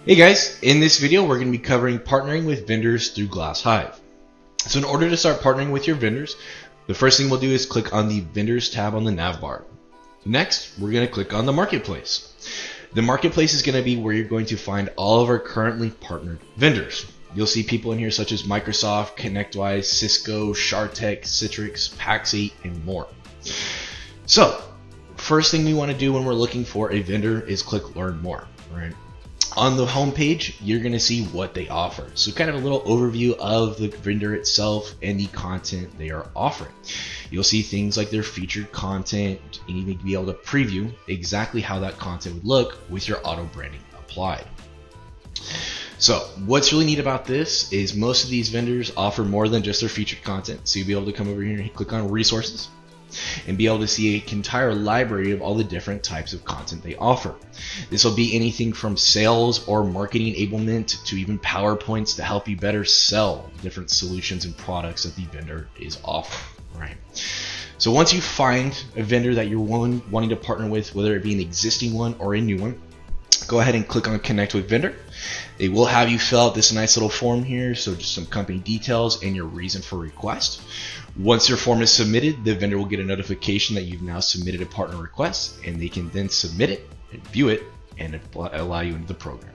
Hey guys, in this video we're going to be covering partnering with vendors through GlassHive. So in order to start partnering with your vendors, the first thing we'll do is click on the Vendors tab on the nav bar. Next, we're going to click on the Marketplace. The Marketplace is going to be where you're going to find all of our currently partnered vendors. You'll see people in here such as Microsoft, ConnectWise, Cisco, SharTech, Citrix, Pax8, and more. So, first thing we want to do when we're looking for a vendor is click Learn More. Right? On the home page, you're going to see what they offer. So kind of a little overview of the vendor itself and the content they are offering. You'll see things like their featured content, and you need to be able to preview exactly how that content would look with your auto branding applied. So what's really neat about this is most of these vendors offer more than just their featured content. So you'll be able to come over here and click on resources and be able to see an entire library of all the different types of content they offer. This will be anything from sales or marketing enablement to even PowerPoints to help you better sell different solutions and products that the vendor is offering. Right. So once you find a vendor that you're wanting to partner with, whether it be an existing one or a new one, go ahead and click on Connect with Vendor. They will have you fill out this nice little form here, so just some company details and your reason for request. Once your form is submitted, the vendor will get a notification that you've now submitted a partner request, and they can then submit it and view it and allow you into the program.